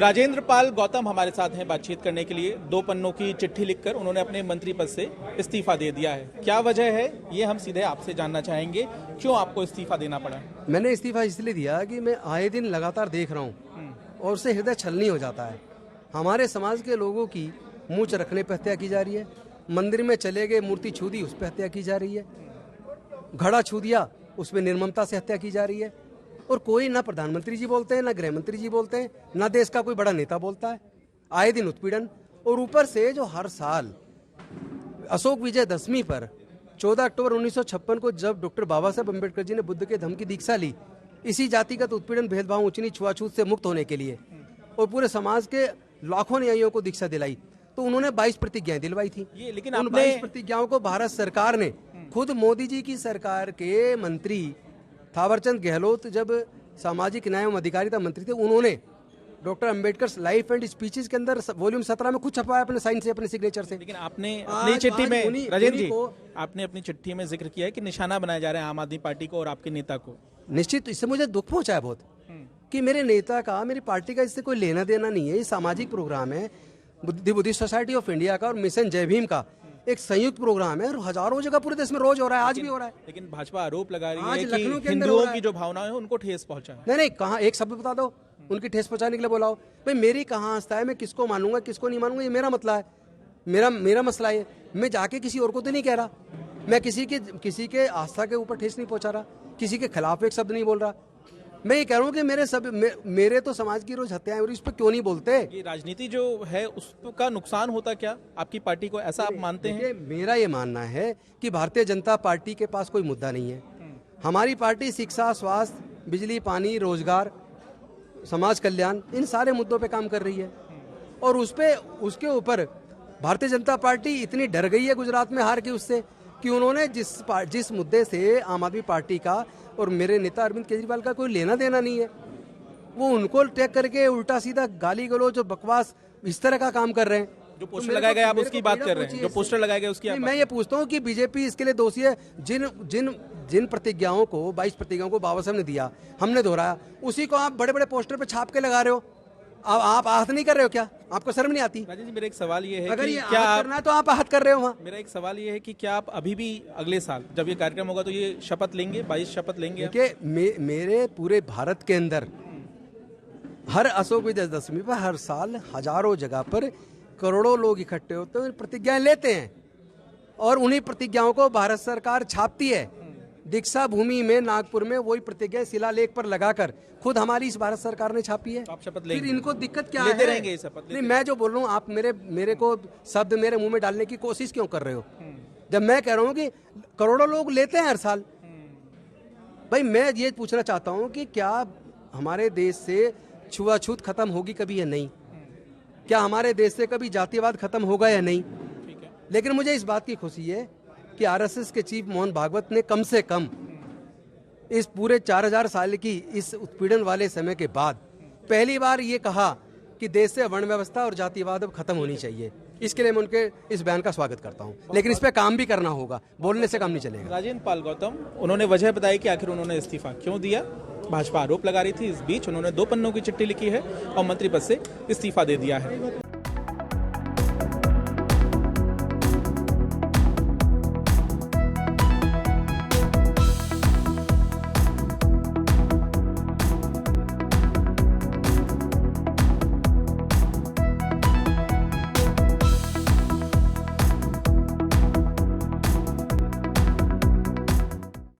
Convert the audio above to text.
राजेंद्र पाल गौतम हमारे साथ हैं बातचीत करने के लिए। 2 पन्नों की चिट्ठी लिखकर उन्होंने अपने मंत्री पद से इस्तीफा दे दिया है। क्या वजह है ये हम सीधे आपसे जानना चाहेंगे। क्यों आपको इस्तीफा देना पड़ा? मैंने इस्तीफा इसलिए दिया कि मैं आए दिन लगातार देख रहा हूँ और उससे हृदय छलनी हो जाता है। हमारे समाज के लोगों की मूंछ रखने पर हत्या की जा रही है, मंदिर में चले गए मूर्ति छू दी उस पर हत्या की जा रही है, घड़ा छू दिया उसमें निर्ममता से हत्या की जा रही है, और कोई ना प्रधानमंत्री जी बोलते हैं, ना गृह मंत्री जी बोलते हैं, ना देश का कोई बड़ा नेता बोलता है। आए दिन उत्पीड़न, और ऊपर से जो हर साल अशोक विजयदशमी पर 14 अक्टूबर 1956 को जब डॉक्टर बाबा साहब अम्बेडकर जी ने बुद्ध के धम्म की दीक्षा ली, इसी जातिगत उत्पीड़न, भेदभाव, ऊंच नीच, छुआछूत से मुक्त होने के लिए, और पूरे समाज के लाखों न्यायियों को दीक्षा दिलाई, तो उन्होंने 22 प्रतिज्ञाएं दिलवाई थी। लेकिन उन 22 प्रतिज्ञाओं को भारत सरकार ने, खुद मोदी जी की सरकार के मंत्री थावरचंद गहलोत जब सामाजिक न्याय एवं अधिकारिता मंत्री थे, उन्होंने doctor Ambedkar life and speeches के अंदर वॉल्यूम 17 में खुद छपवाया अपने साइन से, अपने सिग्नेचर से। लेकिन आपने अपनी चिट्ठी में, राजेंद्र जी, आपने अपनी चिट्ठी में जिक्र किया है कि निशाना बनाया जा रहा है आम आदमी पार्टी को और आपके नेता को। निश्चित, इससे मुझे दुख पहुंचा है बहुत कि मेरे नेता का, मेरी पार्टी का इससे कोई लेना देना नहीं है। ये सामाजिक प्रोग्राम है बुद्धिस्ट सोसाइटी ऑफ इंडिया का और मिशन जय भीम का एक संयुक्त प्रोग्राम है, और हजारों जगह पूरे देश में रोज हो रहा है, आज भी हो रहा है। लेकिन भाजपा आरोप लगा रही है आज लखनऊ कि के अंदर हिंदुओं की जो भावनाएं हैं उनको ठेस पहुंचा है। नहीं, कहाँ एक शब्द बता दो उनकी ठेस पहुंचाने के लिए बोलाओ। भाई मेरी कहाँ आस्था है, मैं किसको मानूंगा किसको नहीं मानूंगा, ये मेरा मसला है, मेरा मसला है। मैं जाके किसी और को तो नहीं कह रहा, मैं किसी के आस्था के ऊपर ठेस नहीं पहुंचा रहा, किसी के खिलाफ एक शब्द नहीं बोल रहा। मैं ये कह रहा हूँ कि मेरे तो समाज की रोज हत्याएं, और इस पर क्यों नहीं बोलते? ये राजनीति जो है उसका नुकसान होता क्या आपकी पार्टी को, ऐसा आप मानते हैं? मेरा ये मानना है कि भारतीय जनता पार्टी के पास कोई मुद्दा नहीं है। हमारी पार्टी शिक्षा, स्वास्थ्य, बिजली, पानी, रोजगार, समाज कल्याण, इन सारे मुद्दों पे काम कर रही है, और उसके ऊपर भारतीय जनता पार्टी इतनी डर गई है गुजरात में हार के उससे, कि उन्होंने जिस मुद्दे से आम आदमी पार्टी का और मेरे नेता अरविंद केजरीवाल का कोई लेना देना नहीं है, वो उनको टैग करके उल्टा सीधा गाली गलौज और बकवास इस तरह का काम कर रहे हैं। जो पोस्टर लगाए गए आप उसकी बात कर रहे हैं, जो पोस्टर लगाए गए उसकी मैं ये पूछता हूँ कि बीजेपी इसके लिए दोषी है? जिन प्रतिज्ञाओं को, 22 प्रतिज्ञाओं को बाबा साहब ने दिया, हमने दोहराया, उसी को आप बड़े बड़े पोस्टर पे छाप के लगा रहे हो। आप आहत नहीं कर रहे हो क्या? आपको शर्म नहीं आती? राजेंद्र जी, मेरा एक सवाल ये है अगर कि ये क्या आप करना है तो आप आहत कर रहे हो वहाँ। मेरा एक सवाल ये है कि क्या आप अभी भी अगले साल जब ये कार्यक्रम होगा तो ये शपथ लेंगे, 22 शपथ लेंगे? देखिए, मेरे पूरे भारत के अंदर हर अशोक विजयदशमी पर हर साल हजारों जगह पर करोड़ों लोग इकट्ठे होते हैं, प्रतिज्ञाएं लेते हैं, और उन्हीं प्रतिज्ञाओं को भारत सरकार छापती है। दीक्षा भूमि में नागपुर में वही प्रतिज्ञा शिलालेख पर लगाकर खुद हमारी इस भारत सरकार ने छापी है। आप शपथ फिर इनको दिक्कत क्या लेते है? रहेंगे शपथ? नहीं, मैं जो बोल रहा हूँ, आप मेरे को शब्द मेरे मुंह में डालने की कोशिश क्यों कर रहे हो? जब मैं कह रहा हूँ कि करोड़ों लोग लेते हैं हर साल। भाई मैं ये पूछना चाहता हूँ कि क्या हमारे देश से छुआछूत खत्म होगी कभी या नहीं? क्या हमारे देश से कभी जातिवाद खत्म होगा या नहीं? लेकिन मुझे इस बात की खुशी है कि आरएसएस के चीफ मोहन भागवत ने कम से कम इस पूरे 4000 साल की इस उत्पीड़न वाले समय के बाद पहली बार ये कहा कि देश से वर्ण व्यवस्था और जातिवाद अब खत्म होनी चाहिए। इसके लिए मैं उनके इस बयान का स्वागत करता हूं, लेकिन इस पे काम भी करना होगा, बोलने से काम नहीं चलेगा। राजेंद्र पाल गौतम, उन्होंने वजह बताई कि आखिर उन्होंने इस्तीफा क्यों दिया। भाजपा आरोप लगा रही थी, इस बीच उन्होंने 2 पन्नों की चिट्ठी लिखी है और मंत्री पद से इस्तीफा दे दिया है।